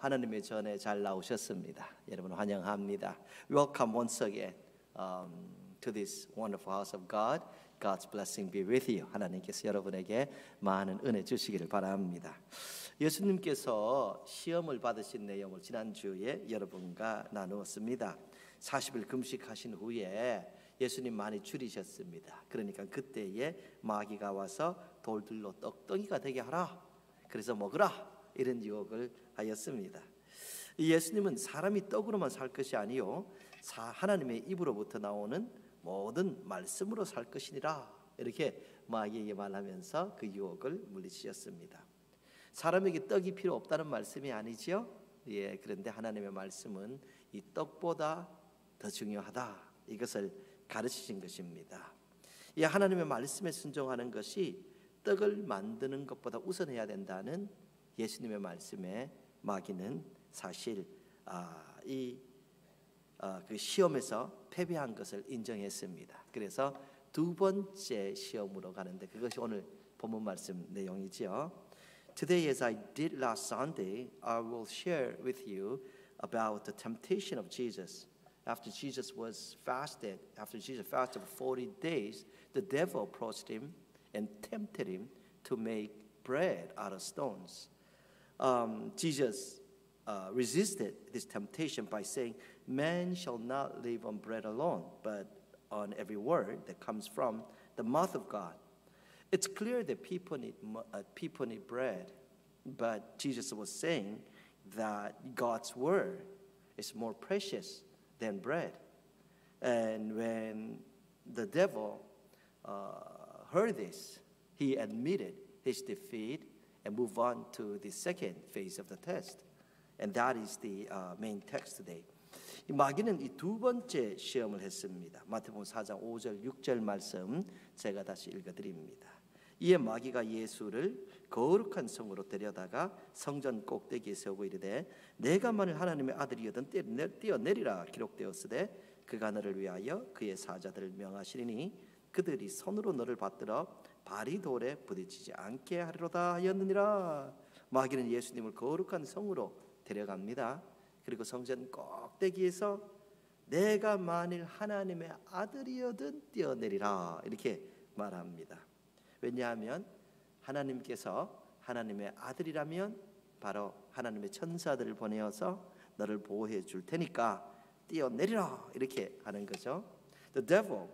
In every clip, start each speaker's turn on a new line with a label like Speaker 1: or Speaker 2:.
Speaker 1: 하나님의 전에 잘 나오셨습니다. 여러분 환영합니다. Welcome once again to this wonderful house of God. God's blessing be with you. 하나님께서 여러분에게 많은 은혜 주시기를 바랍니다. 예수님께서 시험을 받으신 내용을 지난주에 여러분과 나누었습니다. 40일 금식하신 후에 예수님 많이 줄이셨습니다. 그러니까 그때에 마귀가 와서 돌들로 떡덩이가 되게 하라, 그래서 먹으라, 이런 유혹을 하였습니다. 예수님은 사람이 떡으로만 살 것이 아니요 하나님의 입으로부터 나오는 모든 말씀으로 살 것이니라, 이렇게 마귀에게 말하면서 그 유혹을 물리치셨습니다. 사람에게 떡이 필요 없다는 말씀이 아니죠. 예, 그런데 하나님의 말씀은 이 떡보다 더 중요하다, 이것을 가르치신 것입니다. 이 하나님의 말씀에 순종하는 것이 떡을 만드는 것보다 우선해야 된다는 예수님의 말씀에 마귀는 사실 그 시험에서 패배한 것을 인정했습니다. 그래서 두 번째 시험으로 가는데 그것이 오늘 본문 말씀 내용이지요. Today, as I did last Sunday, I will share with you about the temptation of Jesus. After Jesus fasted for 40 days, the devil approached him and tempted him to make bread out of stones. Jesus resisted this temptation by saying, "Man shall not live on bread alone, but on every word that comes from the mouth of God." It's clear that people need bread, but Jesus was saying that God's word is more precious than bread. And when the devil heard this, he admitted his defeat and moved on to the second phase of the test. And that is the main text today. 마귀는 이 두 번째 시험을 했습니다. 마태복음 4장 5절 6절 말씀 제가 다시 읽어드립니다. 이에 마귀가 예수를 거룩한 성으로 데려다가 성전 꼭대기에 세우고 이르되 내가 만일 하나님의 아들이거든 뛰어내리라 기록되었으되 그가 너를 위하여 그의 사자들을 명하시리니 그들이 손으로 너를 받들어 발이 돌에 부딪히지 않게 하리로다 하였느니라. 마귀는 예수님을 거룩한 성으로 데려갑니다. 그리고 성전 꼭대기에서 내가 만일 하나님의 아들이거든 뛰어내리라, 이렇게 말합니다. 왜냐하면 하나님께서 하나님의 아들이라면 바로 하나님의 천사들을 보내어서 너를 보호해 줄 테니까 뛰어내리라, 이렇게 하는 거죠. The devil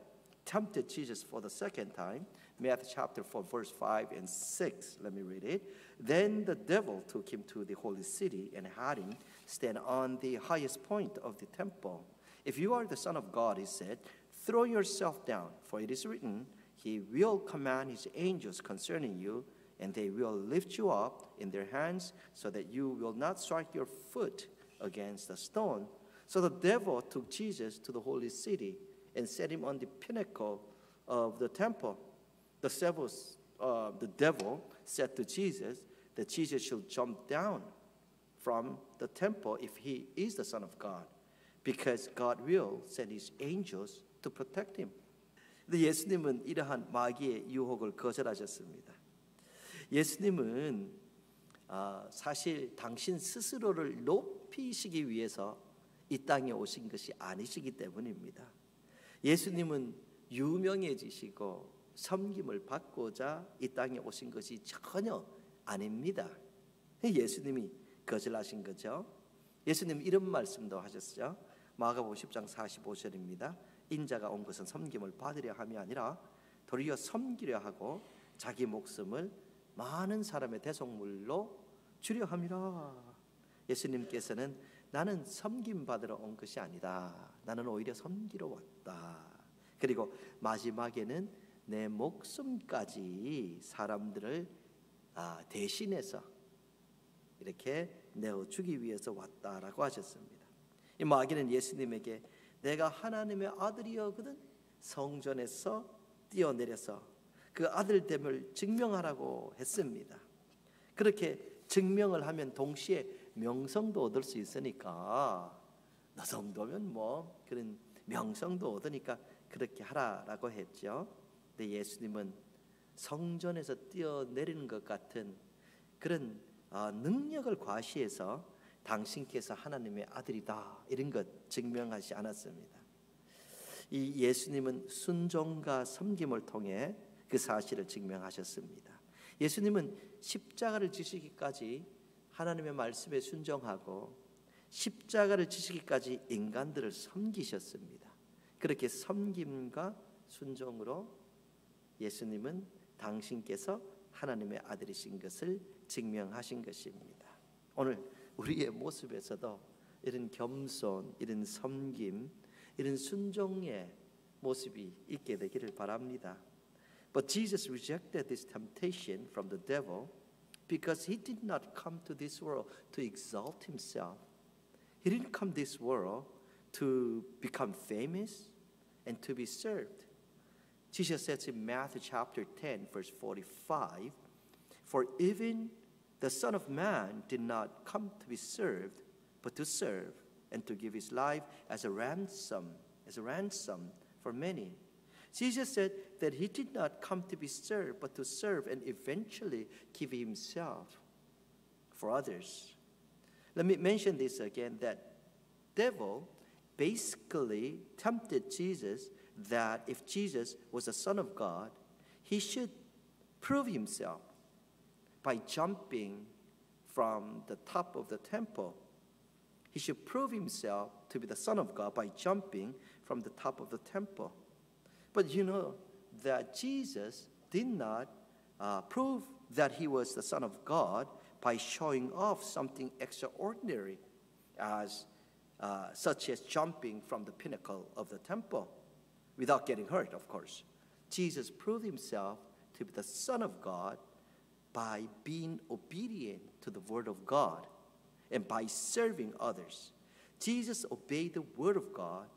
Speaker 1: tempted Jesus for the second time. Matthew chapter 4 verse 5 and 6. Let me read it. Then the devil took him to the holy city and had him stand on the highest point of the temple. If you are the Son of God, he said, throw yourself down, for it is written, He will command His angels concerning you, and they will lift you up in their hands so that you will not strike your foot against a stone. So the devil took Jesus to the holy city and set him on the pinnacle of the temple. The devil said to Jesus that Jesus should jump down from the temple if he is the Son of God, because God will send His angels to protect him. 근데 예수님은 이러한 마귀의 유혹을 거절하셨습니다. 예수님은 사실 당신 스스로를 높이시기 위해서 이 땅에 오신 것이 아니시기 때문입니다. 예수님은 유명해지시고 섬김을 받고자 이 땅에 오신 것이 전혀 아닙니다. 예수님이 거절하신 거죠. 예수님 이런 말씀도 하셨죠. 마가복음 10장 45절입니다. 인자가 온 것은 섬김을 받으려 함이 아니라 도리어 섬기려 하고 자기 목숨을 많은 사람의 대속물로 주려 함이라. 예수님께서는 나는 섬김 받으러 온 것이 아니다. 나는 오히려 섬기러 왔다. 그리고 마지막에는 내 목숨까지 사람들을 대신해서 이렇게 내어주기 위해서 왔다라고 하셨습니다. 이 마귀는 예수님에게 내가 하나님의 아들이거든 성전에서 뛰어내려서 그 아들됨을 증명하라고 했습니다. 그렇게 증명을 하면 동시에 명성도 얻을 수 있으니까 너 정도면 뭐 그런 명성도 얻으니까 그렇게 하라라고 했죠. 근데 예수님은 성전에서 뛰어내리는 것 같은 그런 능력을 과시해서 당신께서 하나님의 아들이다 이런 것 증명하지 않았습니다. 이 예수님은 순종과 섬김을 통해 그 사실을 증명하셨습니다. 예수님은 십자가를 지시기까지 하나님의 말씀에 순종하고 십자가를 지시기까지 인간들을 섬기셨습니다. 그렇게 섬김과 순종으로 예수님은 당신께서 하나님의 아들이신 것을 증명하신 것입니다. 오늘 우리의 모습에서도 이런 겸손, 이런 섬김, 이런 순종의 모습이 있게 되기를 바랍니다. But Jesus rejected this temptation from the devil because he did not come to this world to exalt himself. He didn't come this world to become famous and to be served. Jesus says in Matthew chapter 10 verse 45, "For even the Son of Man did not come to be served, but to serve and to give his life as a ransom for many." Jesus said that he did not come to be served, but to serve and eventually give himself for others. Let me mention this again, that devil basically tempted Jesus that if Jesus was the Son of God, he should prove himself by jumping from the top of the temple. He should prove himself to be the Son of God by jumping from the top of the temple. But you know that Jesus did not prove that he was the Son of God by showing off something extraordinary, such as jumping from the pinnacle of the temple without getting hurt, of course. Jesus proved himself to be the Son of God by being obedient to the Word of God and by serving others. Jesus obeyed the Word of God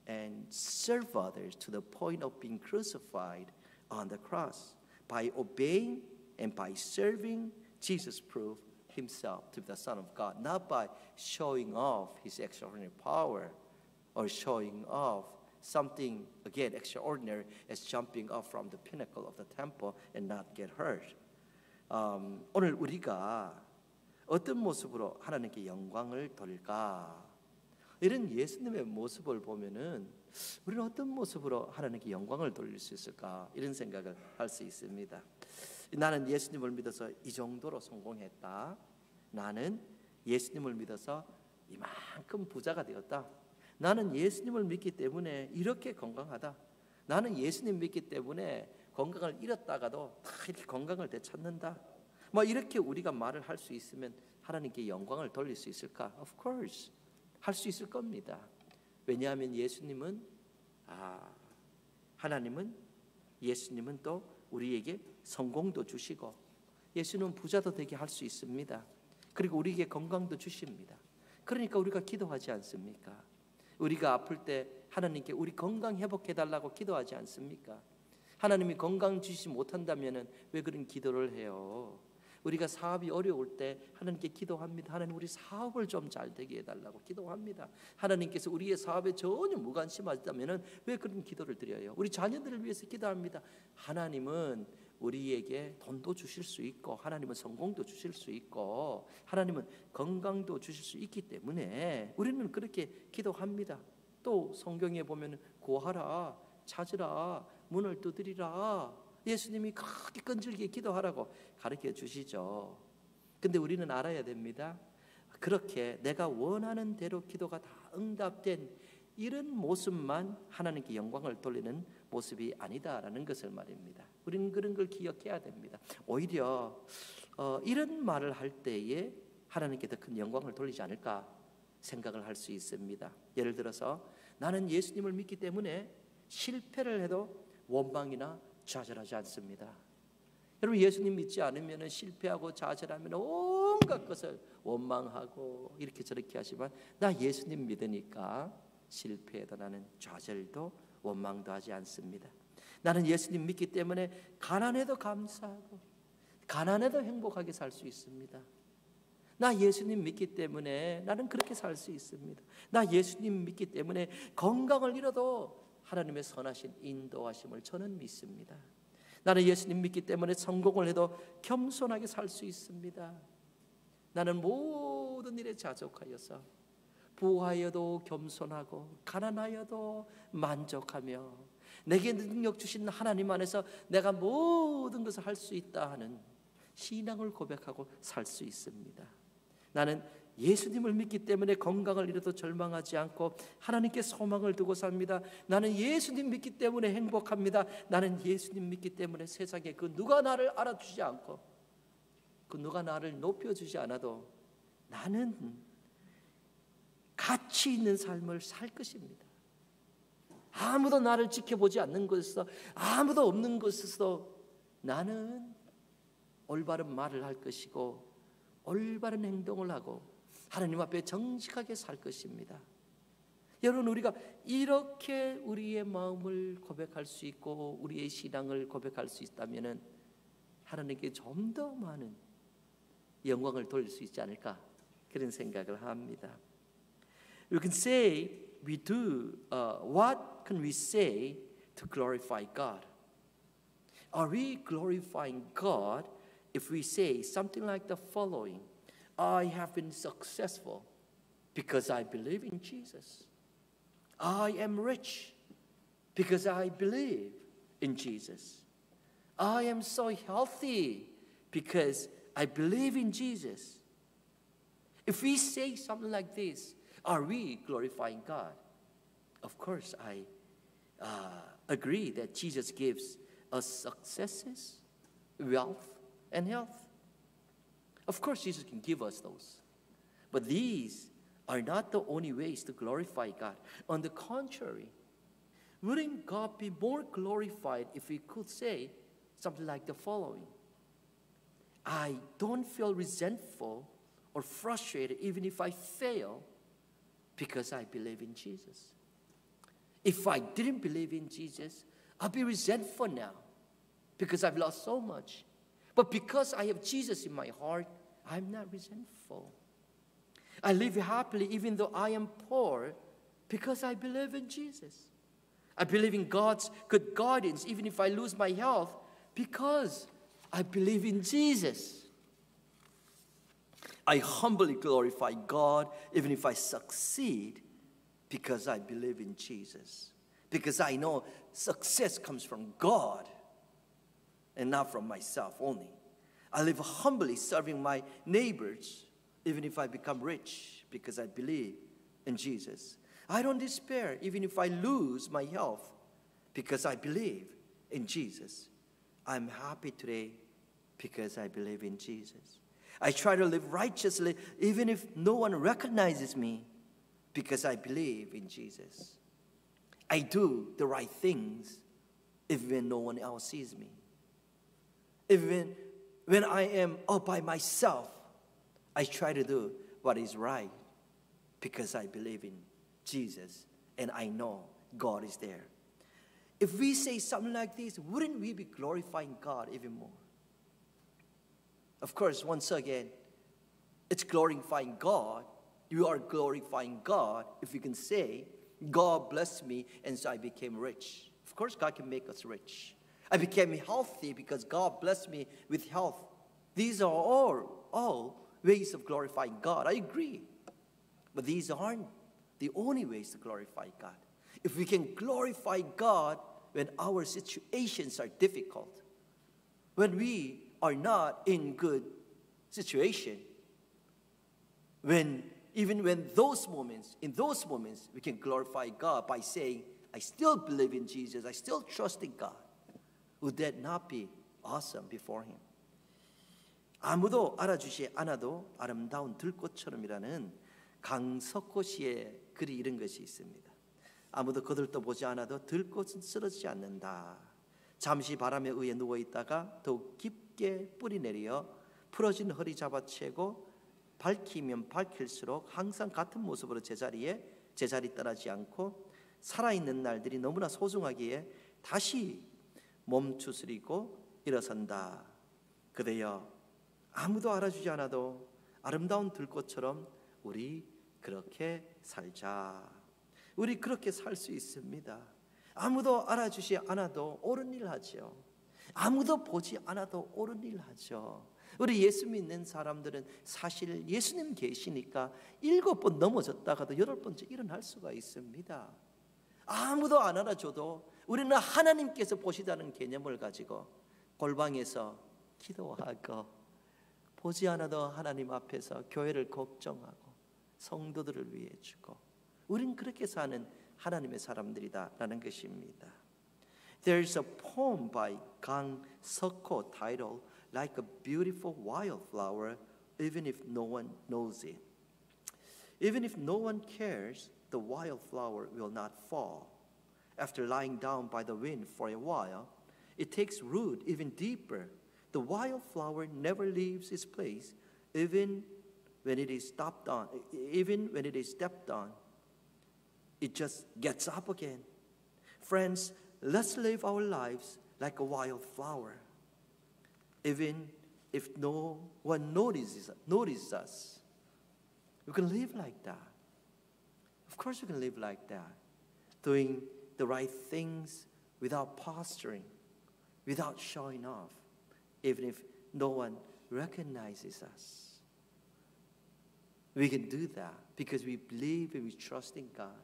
Speaker 1: and served others to the point of being crucified on the cross. By obeying and by serving, Jesus proved himself to be the Son of God, not by showing off his extraordinary power or showing off something, again, extraordinary as jumping up from the pinnacle of the temple and not get hurt. 오늘 우리가 어떤 모습으로 하나님께 영광을 돌릴까? 이런 예수님의 모습을 보면은 우리는 어떤 모습으로 하나님께 영광을 돌릴 수 있을까? 이런 생각을 할 수 있습니다. 나는 예수님을 믿어서 이 정도로 성공했다. 나는 예수님을 믿어서 이만큼 부자가 되었다. 나는 예수님을 믿기 때문에 이렇게 건강하다. 나는 예수님 믿기 때문에 건강을 잃었다가도 다 이렇게 건강을 되찾는다. 뭐 이렇게 우리가 말을 할 수 있으면 하나님께 영광을 돌릴 수 있을까? Of course. 할 수 있을 겁니다. 왜냐하면 예수님은 또 우리에게 성공도 주시고 예수님은 부자도 되게 할 수 있습니다. 그리고 우리에게 건강도 주십니다. 그러니까 우리가 기도하지 않습니까? 우리가 아플 때 하나님께 우리 건강 회복해 달라고 기도하지 않습니까? 하나님이 건강 주시지 못한다면 왜 그런 기도를 해요? 우리가 사업이 어려울 때 하나님께 기도합니다. 하나님 우리 사업을 좀 잘 되게 해달라고 기도합니다. 하나님께서 우리의 사업에 전혀 무관심하다면 왜 그런 기도를 드려요? 우리 자녀들을 위해서 기도합니다. 하나님은 우리에게 돈도 주실 수 있고 하나님은 성공도 주실 수 있고 하나님은 건강도 주실 수 있기 때문에 우리는 그렇게 기도합니다. 또 성경에 보면 구하라, 찾으라, 문을 두드리라. 예수님이 그렇게 끈질기게 기도하라고 가르쳐 주시죠. 근데 우리는 알아야 됩니다. 그렇게 내가 원하는 대로 기도가 다 응답된 이런 모습만 하나님께 영광을 돌리는 모습이 아니다라는 것을 말입니다. 우리는 그런 걸 기억해야 됩니다. 오히려 이런 말을 할 때에 하나님께 더 큰 영광을 돌리지 않을까 생각을 할 수 있습니다. 예를 들어서 나는 예수님을 믿기 때문에 실패를 해도 원망이나 좌절하지 않습니다. 여러분 예수님 믿지 않으면 실패하고 좌절하면 온갖 것을 원망하고 이렇게 저렇게 하지만 나 예수님 믿으니까 실패해도 나는 좌절도 원망도 하지 않습니다. 나는 예수님 믿기 때문에 가난해도 감사하고 가난해도 행복하게 살 수 있습니다. 나 예수님 믿기 때문에 나는 그렇게 살 수 있습니다. 나 예수님 믿기 때문에 건강을 잃어도 하나님의 선하신 인도하심을 저는 믿습니다. 나는 예수님 믿기 때문에 성공을 해도 겸손하게 살 수 있습니다. 나는 모든 일에 자족하여서 부하여도 겸손하고 가난하여도 만족하며 내게 능력 주신 하나님 안에서 내가 모든 것을 할 수 있다 하는 신앙을 고백하고 살 수 있습니다. 나는 예수님을 믿기 때문에 건강을 잃어도 절망하지 않고 하나님께 소망을 두고 삽니다. 나는 예수님 믿기 때문에 행복합니다. 나는 예수님 믿기 때문에 세상에 그 누가 나를 알아주지 않고 그 누가 나를 높여주지 않아도 나는 가치 있는 삶을 살 것입니다. 아무도 나를 지켜보지 않는 곳에서, 아무도 없는 곳에서 나는 올바른 말을 할 것이고 올바른 행동을 하고 하나님 앞에 정직하게 살 것입니다. 여러분, 우리가 이렇게 우리의 마음을 고백할 수 있고 우리의 신앙을 고백할 수 있다면 하나님께 좀 더 많은 영광을 돌릴 수 있지 않을까, 그런 생각을 합니다. We can say we do. What can we say to glorify God? Are we glorifying God if we say something like the following? I have been successful because I believe in Jesus. I am rich because I believe in Jesus. I am so healthy because I believe in Jesus. If we say something like this, are we glorifying God? Of course, I agree that Jesus gives us successes, wealth, and health. Of course, Jesus can give us those. But these are not the only ways to glorify God. On the contrary, wouldn't God be more glorified if we could say something like the following? I don't feel resentful or frustrated even if I fail because I believe in Jesus. If I didn't believe in Jesus, I'd be resentful now because I've lost so much. But because I have Jesus in my heart, I'm not resentful. I live happily even though I am poor because I believe in Jesus. I believe in God's good guidance even if I lose my health because I believe in Jesus. I humbly glorify God even if I succeed because I believe in Jesus. Because I know success comes from God and not from myself only. I live humbly serving my neighbors even if I become rich because I believe in Jesus. I don't despair even if I lose my health because I believe in Jesus. I'm happy today because I believe in Jesus. I try to live righteously even if no one recognizes me because I believe in Jesus. I do the right things even no one else sees me. Even when I am all by myself, I try to do what is right because I believe in Jesus and I know God is there. If we say something like this, wouldn't we be glorifying God even more? Of course, once again, it's glorifying God. You are glorifying God if you can say, God blessed me and so I became rich. Of course, God can make us rich. I became healthy because God blessed me with health. These are all ways of glorifying God. I agree. But these aren't the only ways to glorify God. If we can glorify God when our situations are difficult, when we are not in good situation, even when in those moments, we can glorify God by saying, I still believe in Jesus, I still trust in God. Would that not be awesome before Him? 아무도 알아주지 않아도 아름다운 들꽃처럼이라는 강석호 씨의 글이 이런 것이 있습니다. 아무도 거들떠보지 않아도 들꽃은 쓰러지지 않는다. 잠시 바람에 의해 누워있다가 더욱 깊게 뿌리 내려 풀어진 허리 잡아채고 밝히면 밝힐수록 항상 같은 모습으로 제자리 떠나지 않고 살아있는 날들이 너무나 소중하기에 다시 몸추스리고 일어선다. 그대여, 아무도 알아주지 않아도 아름다운 들꽃처럼 우리 그렇게 살자. 우리 그렇게 살 수 있습니다. 아무도 알아주지 않아도 옳은 일 하죠. 아무도 보지 않아도 옳은 일 하죠. 우리 예수 믿는 사람들은 사실 예수님 계시니까 7번 넘어졌다가도 8번째 일어날 수가 있습니다. 아무도 안 알아줘도 우리는 하나님께서 보시다는 개념을 가지고 골방에서 기도하고, 보지 않아도 하나님 앞에서 교회를 걱정하고 성도들을 위해 주고, 우린 그렇게 사는 하나님의 사람들이다라는 것입니다. There's a poem by Kang Seok-ho titled Like a Beautiful Wildflower Even if no one knows it. Even if no one cares, the wildflower will not fall. After lying down by the wind for a while, it takes root even deeper. The wildflower never leaves its place, even when it is stepped on. It just gets up again. Friends, let's live our lives like a wildflower. Even if no one notices us, we can live like that. Of course we can live like that. Doing the right things without posturing, without showing off, even if no one recognizes us. We can do that because we believe and we trust in God.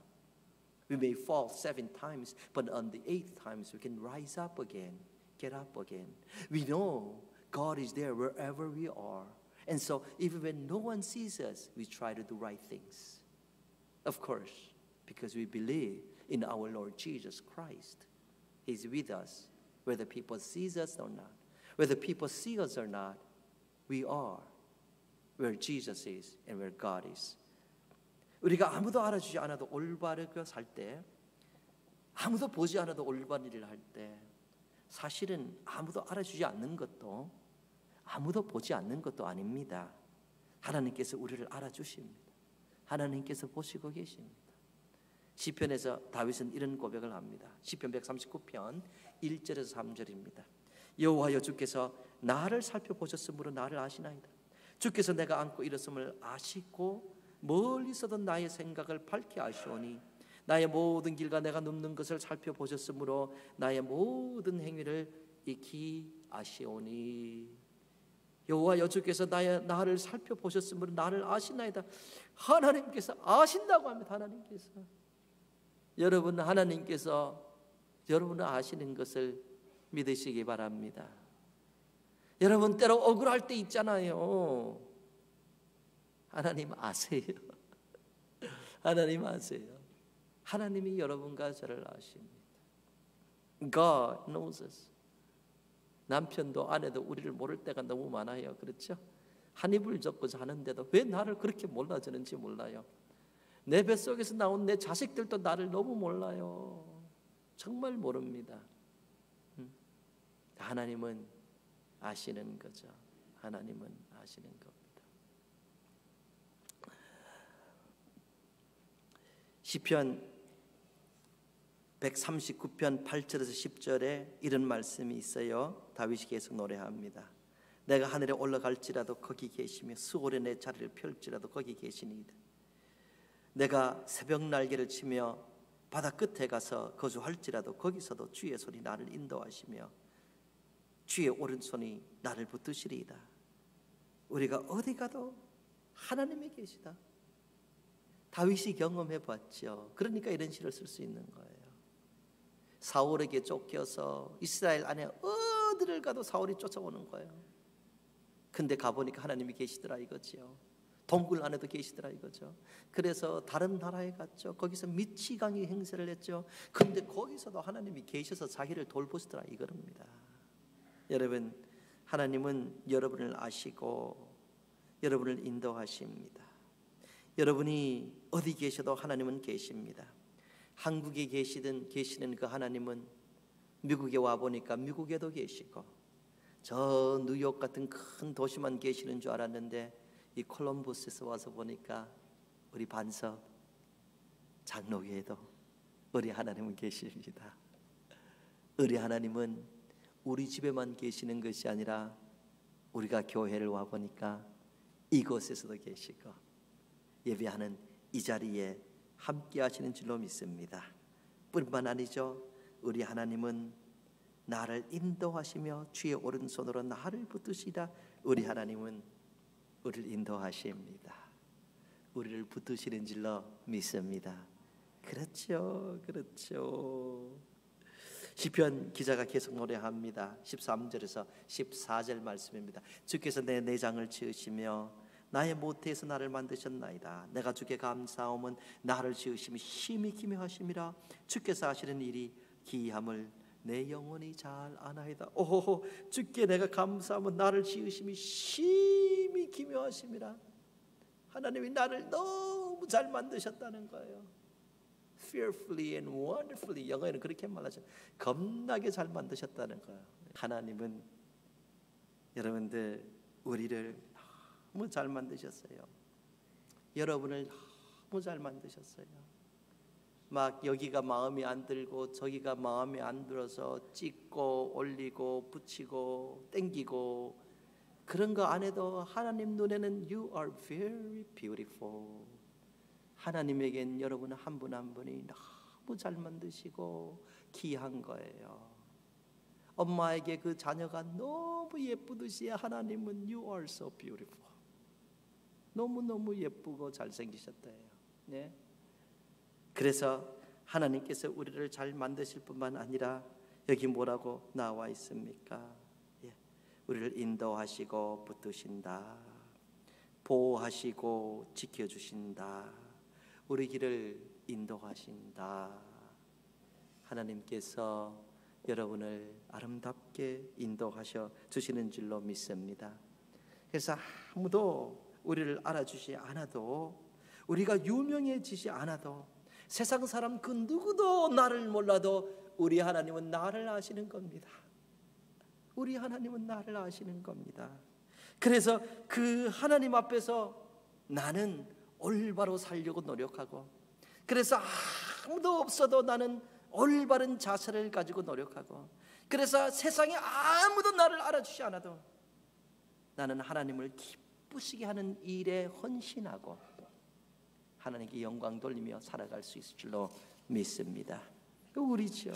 Speaker 1: We may fall 7 times, but on the 8th times we can rise up again, get up again. We know God is there wherever we are. And so even when no one sees us, we try to do right things. Of course, because we believe in our Lord Jesus Christ. He's with us, whether people see us or not. Whether people see us or not, we are where Jesus is and where God is. 우리가 아무도 알아주지 않아도 올바르게 살 때, 아무도 보지 않아도 올바른 일을 할 때, 사실은 아무도 알아주지 않는 것도 아무도 보지 않는 것도 아닙니다. 하나님께서 우리를 알아주십니다. 하나님께서 보시고 계십니다. 시편에서 다윗은 이런 고백을 합니다. 시편 139편 1절에서 3절입니다. 여호와여, 주께서 나를 살펴보셨으므로 나를 아시나이다. 주께서 내가 안고 일었음을 아시고 멀리서도 나의 생각을 밝게 아시오니, 나의 모든 길과 내가 눕는 것을 살펴보셨으므로 나의 모든 행위를 익히 아시오니. 여호와여, 주께서 나를 살펴보셨으므로 나를 아시나이다. 하나님께서 아신다고 합니다. 하나님께서. 여러분, 하나님께서 여러분을 아시는 것을 믿으시기 바랍니다. 여러분, 때로 억울할 때 있잖아요. 하나님 아세요. 하나님 아세요. 하나님이 여러분과 저를 아십니다. God knows us. 남편도 아내도 우리를 모를 때가 너무 많아요. 그렇죠? 한 입을 접고 자는데도 왜 나를 그렇게 몰라주는지 몰라요. 내 뱃속에서 나온 내 자식들도 나를 너무 몰라요. 정말 모릅니다. 하나님은 아시는 거죠. 하나님은 아시는 겁니다. 시편 139편 8절에서 10절에 이런 말씀이 있어요. 다윗이 계속 노래합니다. 내가 하늘에 올라갈지라도 거기 계시며 수월에 내 자리를 펼지라도 거기 계시니이다. 내가 새벽 날개를 치며 바다 끝에 가서 거주할지라도 거기서도 주의 손이 나를 인도하시며 주의 오른손이 나를 붙드시리이다. 우리가 어디 가도 하나님이 계시다. 다윗이 경험해 봤죠. 그러니까 이런 시를 쓸 수 있는 거예요. 사울에게 쫓겨서 이스라엘 안에 어디를 가도 사울이 쫓아오는 거예요. 근데 가보니까 하나님이 계시더라 이거죠. 동굴 안에도 계시더라 이거죠. 그래서 다른 나라에 갔죠. 거기서 미치광이 행세를 했죠. 근데 거기서도 하나님이 계셔서 자기를 돌보시더라 이겁니다. 여러분, 하나님은 여러분을 아시고 여러분을 인도하십니다. 여러분이 어디 계셔도 하나님은 계십니다. 한국에 계시는 그 하나님은 미국에 와보니까 미국에도 계시고, 저 뉴욕 같은 큰 도시만 계시는 줄 알았는데 이 콜럼버스에서 와서 보니까 우리 반석 장로교에도 우리 하나님은 계십니다. 우리 하나님은 우리 집에만 계시는 것이 아니라 우리가 교회를 와보니까 이곳에서도 계시고 예배하는 이 자리에 함께 하시는 줄로 믿습니다. 뿐만 아니죠. 우리 하나님은 나를 인도하시며 주의 오른손으로 나를 붙드시다. 우리 하나님은 우리를 인도하십니다. 우리를 붙드시는 줄로 믿습니다. 그렇죠, 그렇죠. 시편 기자가 계속 노래합니다. 13절에서 14절 말씀입니다. 주께서 내 내장을 지으시며 나의 모태에서 나를 만드셨나이다. 내가 주께 감사함은 나를 지으시며 심히 기묘하심이라. 주께서 하시는 일이 기이함을 내 영혼이 잘 아나이다. 오, 주께 내가 감사함은 나를 지으심이 심히 기묘하심이라. 하나님이 나를 너무 잘 만드셨다는 거예요. Fearfully and wonderfully. 영어에는 그렇게 말하죠. 겁나게 잘 만드셨다는 거예요. 하나님은 여러분들 우리를 너무 잘 만드셨어요. 여러분을 너무 잘 만드셨어요. 막 여기가 마음에 안 들고 저기가 마음에 안 들어서 찢고 올리고 붙이고 땡기고 그런 거 안 해도 하나님 눈에는 You are very beautiful. 하나님에겐 여러분 한 분 한 분이 너무 잘 만드시고 귀한 거예요. 엄마에게 그 자녀가 너무 예쁘듯이 하나님은 You are so beautiful. 너무너무 예쁘고 잘생기셨대요. 네? 그래서 하나님께서 우리를 잘 만드실 뿐만 아니라 여기 뭐라고 나와 있습니까? 예. 우리를 인도하시고 붙드신다. 보호하시고 지켜주신다. 우리 길을 인도하신다. 하나님께서 여러분을 아름답게 인도하셔 주시는 줄로 믿습니다. 그래서 아무도 우리를 알아주지 않아도, 우리가 유명해지지 않아도, 세상 사람 그 누구도 나를 몰라도 우리 하나님은 나를 아시는 겁니다. 우리 하나님은 나를 아시는 겁니다. 그래서 그 하나님 앞에서 나는 올바로 살려고 노력하고, 그래서 아무도 없어도 나는 올바른 자세를 가지고 노력하고, 그래서 세상에 아무도 나를 알아주지 않아도 나는 하나님을 기쁘시게 하는 일에 헌신하고 하나님께 영광 돌리며 살아갈 수 있을 줄로 믿습니다. 우리죠.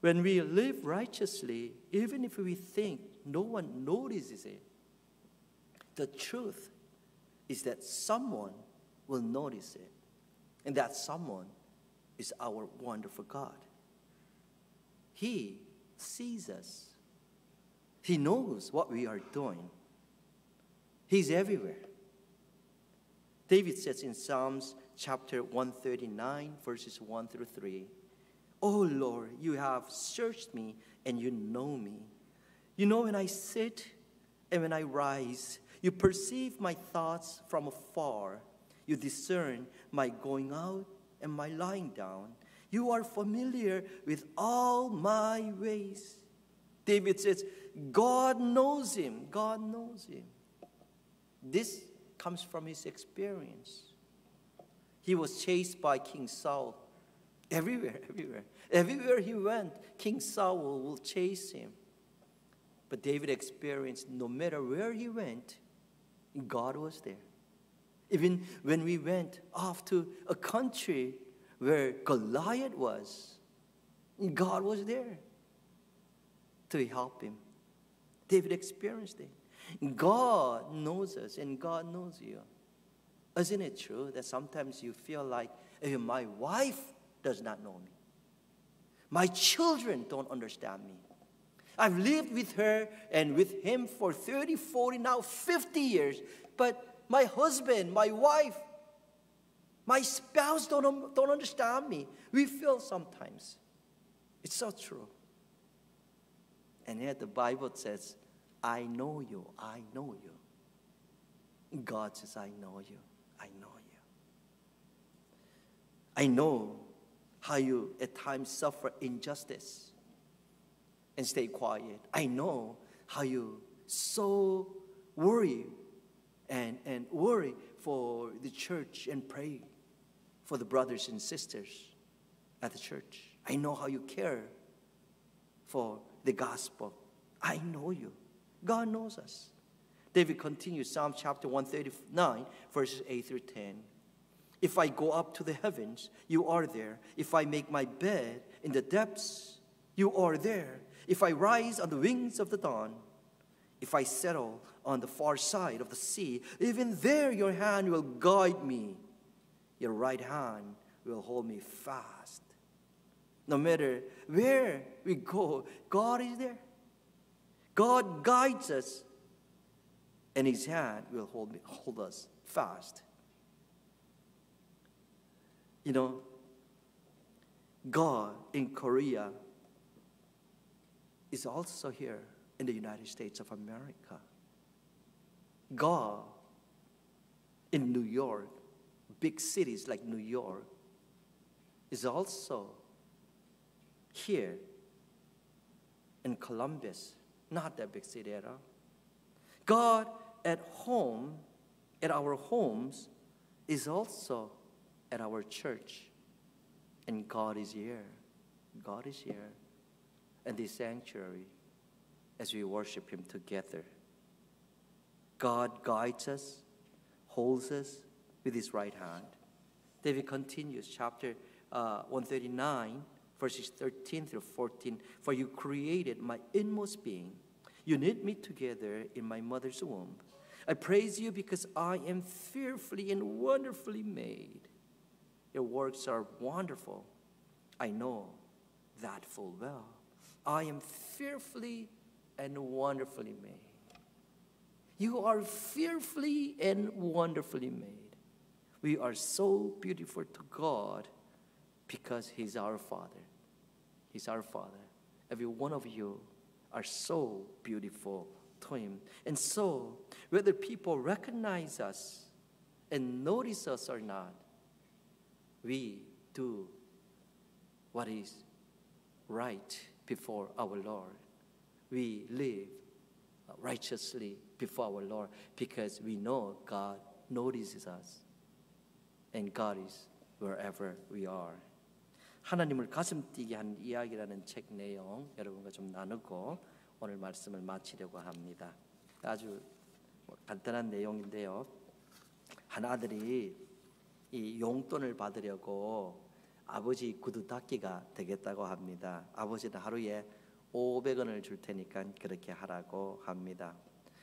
Speaker 1: When we live righteously, even if we think no one notices it, the truth is that someone will notice it, and that someone is our wonderful God. He sees us. He knows what we are doing. He's everywhere. David says in Psalms chapter 139, verses 1 through 3, "Oh Lord, you have searched me and you know me. You know when I sit and when I rise. You perceive my thoughts from afar. You discern my going out and my lying down. You are familiar with all my ways." David says, God knows him. God knows him. This comes from his experience. He was chased by King Saul everywhere. Everywhere he went, King Saul will chase him. But David experienced no matter where he went, God was there. Even when we went off to a country where Goliath was, God was there to help him. David experienced it. God knows us and God knows you. Isn't it true that sometimes you feel like, my wife does not know me. My children don't understand me. I've lived with her and with him for 30, 40, now 50 years. But my husband, my wife, my spouse don't understand me. We feel sometimes. It's so true. And yet the Bible says, I know you, I know you. God says, I know you, I know you. I know how you at times suffer injustice and stay quiet. I know how you so worry and worry for the church and pray for the brothers and sisters at the church. I know how you care for the gospel. I know you. God knows us. David continues, Psalm chapter 139, verses 8 through 10. If I go up to the heavens, you are there. If I make my bed in the depths, You are there. If I rise on the wings of the dawn, if I settle on the far side of the sea, even there your hand will guide me. Your right hand will hold me fast. No matter where we go, God is there. God guides us, and His hand will hold us fast. You know, God in Korea is also here in the United States of America. God in New York, big cities like New York, is also here in Columbus, not that big city at all. God at home, at our homes, is also at our church. And God is here. God is here in this sanctuary as we worship Him together. God guides us, holds us with His right hand. David continues, chapter 139, verses 13 through 14. For you created my inmost being. You knit me together in my mother's womb. I praise you because I am fearfully and wonderfully made. Your works are wonderful. I know that full well. I am fearfully and wonderfully made. You are fearfully and wonderfully made. We are so beautiful to God because He's our Father. He's our Father. Every one of you are so beautiful to Him. And so, whether people recognize us and notice us or not, we do what is right before our Lord. We live righteously before our Lord because we know God notices us and God is wherever we are. 하나님을 가슴 뛰게 한 이야기라는 책 내용 여러분과 좀 나누고 오늘 말씀을 마치려고 합니다. 아주 간단한 내용인데요. 한 아들이 이 용돈을 받으려고 아버지 구두 닦기가 되겠다고 합니다. 아버지는 하루에 500원을 줄 테니까 그렇게 하라고 합니다.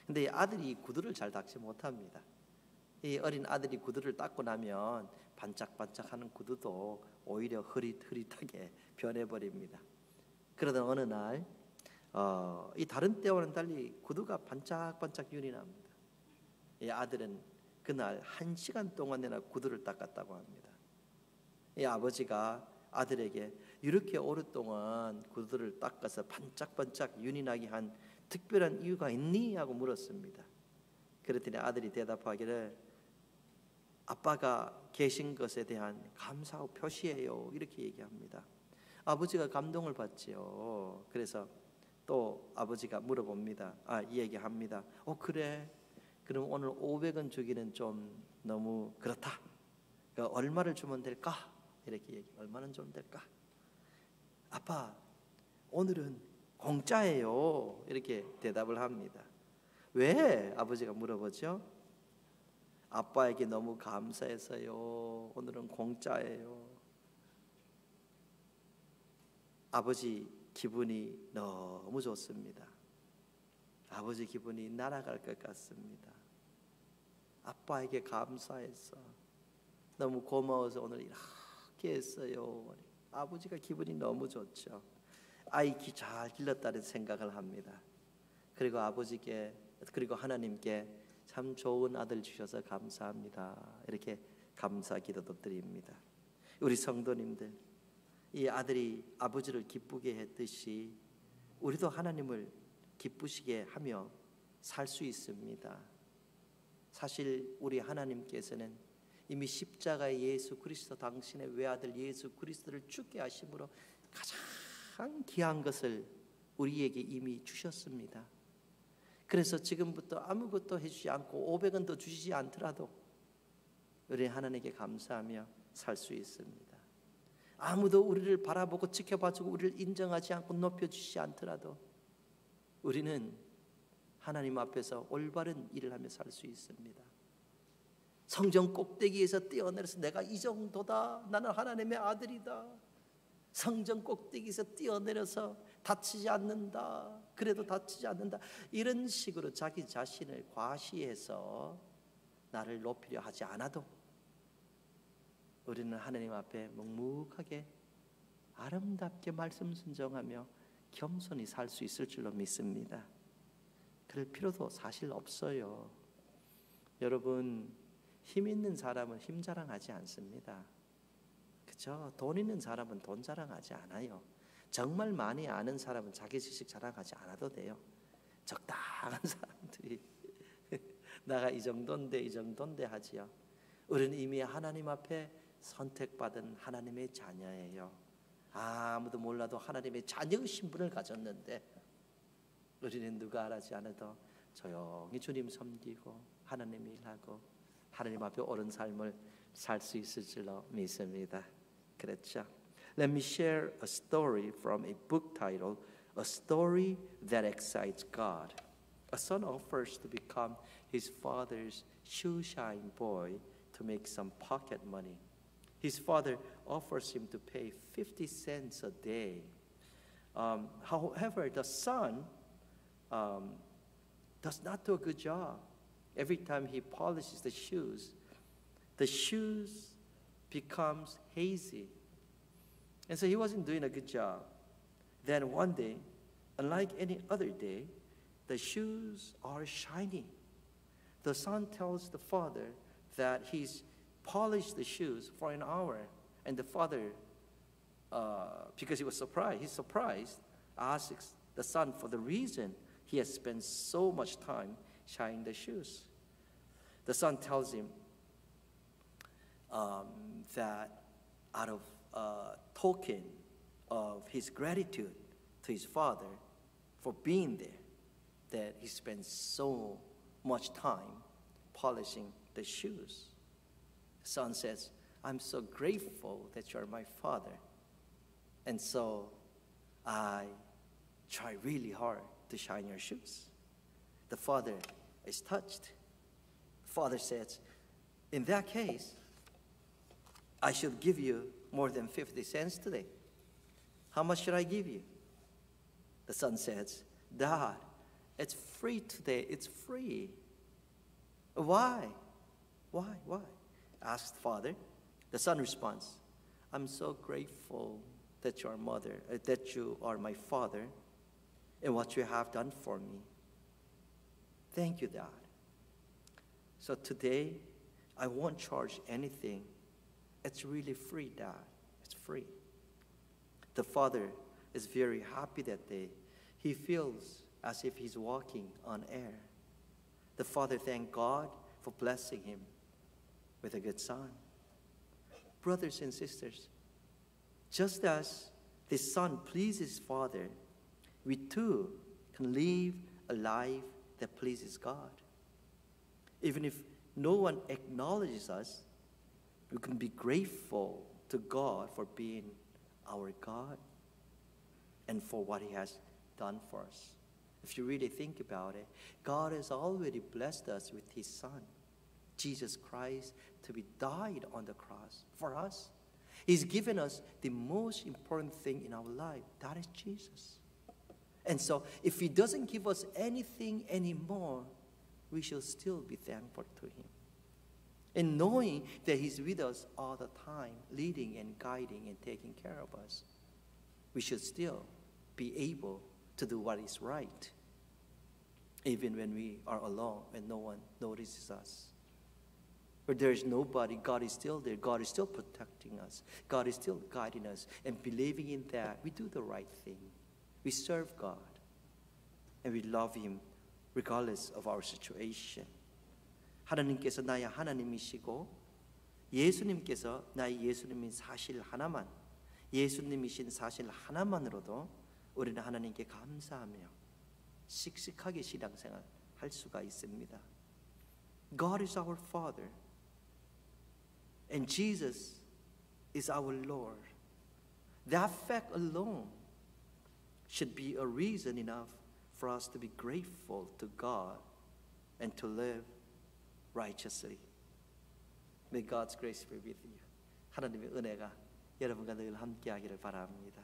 Speaker 1: 근데 이 아들이 구두를 잘 닦지 못합니다. 이 어린 아들이 구두를 닦고 나면 반짝반짝하는 구두도 오히려 흐릿흐릿하게 변해버립니다. 그러던 어느 날 이 다른 때와는 달리 구두가 반짝반짝 윤이 납니다. 이 아들은 그날 1시간 동안이나 구두를 닦았다고 합니다. 이 아버지가 아들에게 이렇게 오랫동안 구두를 닦아서 반짝반짝 윤이 나게 한 특별한 이유가 있니? 하고 물었습니다. 그랬더니 아들이 대답하기를 아빠가 계신 것에 대한 감사의 표시예요. 이렇게 얘기합니다. 아버지가 감동을 받지요. 그래서 또 아버지가 물어봅니다. 이 얘기합니다. 그래? 그럼 오늘 500원 주기는 좀 너무 그렇다. 그러니까 얼마를 주면 될까? 이렇게 얘기. 얼마는 좀 될까? 아빠, 오늘은 공짜예요. 이렇게 대답을 합니다. 왜? 아버지가 물어보죠. 아빠에게 너무 감사해서요. 오늘은 공짜예요. 아버지 기분이 너무 좋습니다. 아버지 기분이 날아갈 것 같습니다. 아빠에게 감사해서 너무 고마워서 오늘 이렇게 했어요. 아버지가 기분이 너무 좋죠. 아이 잘 길렀다는 생각을 합니다. 그리고 아버지께 그리고 하나님께 참 좋은 아들 주셔서 감사합니다. 이렇게 감사 기도도 드립니다. 우리 성도님들, 이 아들이 아버지를 기쁘게 했듯이 우리도 하나님을 기쁘시게 하며 살 수 있습니다. 사실 우리 하나님께서는 이미 십자가의 예수 그리스도 당신의 외아들 예수 그리스도를 죽게 하심으로 가장 귀한 것을 우리에게 이미 주셨습니다. 그래서 지금부터 아무것도 해주지 않고 500원도 주시지 않더라도 우리 하나님께 감사하며 살 수 있습니다. 아무도 우리를 바라보고 지켜봐주고 우리를 인정하지 않고 높여주시지 않더라도 우리는 하나님 앞에서 올바른 일을 하며 살 수 있습니다. 성전 꼭대기에서 뛰어내려서 내가 이 정도다, 나는 하나님의 아들이다, 성전 꼭대기에서 뛰어내려서 다치지 않는다. 그래도 다치지 않는다. 이런 식으로 자기 자신을 과시해서 나를 높이려 하지 않아도 우리는 하나님 앞에 묵묵하게 아름답게 말씀 순종하며 겸손히 살 수 있을 줄로 믿습니다. 그럴 필요도 사실 없어요. 여러분, 힘 있는 사람은 힘 자랑하지 않습니다. 그렇죠? 돈 있는 사람은 돈 자랑하지 않아요. 정말 많이 아는 사람은 자기 지식 자랑하지 않아도 돼요. 적당한 사람들이 나가 이 정도인데 하지요. 우리는 이미 하나님 앞에 선택받은 하나님의 자녀예요. 아무도 몰라도 하나님의 자녀의 신분을 가졌는데 우리는 누가 알지 않아도 조용히 주님 섬기고 하나님 일하고 하나님 앞에 옳은 삶을 살 수 있을 줄로 믿습니다. 그렇죠? Let me share a story from a book titled A Story That Excites God. A son offers to become his father's shoeshine boy to make some pocket money. His father offers him to pay 50 cents a day. However, the son does not do a good job. Every time he polishes the shoes becomes hazy. And so he wasn't doing a good job. Then one day, unlike any other day, the shoes are shiny. The son tells the father that he's polished the shoes for an hour. And the father, because he's surprised, asks the son for the reason he has spent so much time shining the shoes. The son tells him that out of token of his gratitude to his father for being there, that he spent so much time polishing the shoes. The son says, I'm so grateful that you're my father, and so I try really hard to shine your shoes. The father is touched. The father says, in that case, I should give you more than 50 cents today. How much should I give you? The son says, Dad, it's free today. It's free. Why? Why? Asked the father. The son responds, I'm so grateful that you are my father, and what you have done for me. Thank you, Dad. So today, I won't charge anything. It's really free, Dad. It's free. The father is very happy that day. He feels as if he's walking on air. The father thanked God for blessing him with a good son. Brothers and sisters, just as the son pleases his father, we too can live a life that pleases God. Even if no one acknowledges us, we can be grateful to God for being our God and for what He has done for us. If you really think about it, God has already blessed us with His Son, Jesus Christ, to be died on the cross for us. He's given us the most important thing in our life. That is Jesus. And so if He doesn't give us anything anymore, we should still be thankful to Him. And knowing that He's with us all the time, leading and guiding and taking care of us, we should still be able to do what is right, even when we are alone and no one notices us. Where there is nobody, God is still there. God is still protecting us. God is still guiding us. And believing in that, we do the right thing. We serve God. And we love Him regardless of our situation. 하나님께서 나의 하나님이시고 예수님께서 나의 예수님인 사실 하나만, 예수님이신 사실 하나만으로도 우리는 하나님께 감사하며 씩씩하게 신앙생활 할 수가 있습니다. God is our Father, and Jesus is our Lord. That fact alone should be a reason enough for us to be grateful to God and to live righteously. May God's grace be with you. 하나님의 은혜가 여러분과 늘 함께하기를 바랍니다.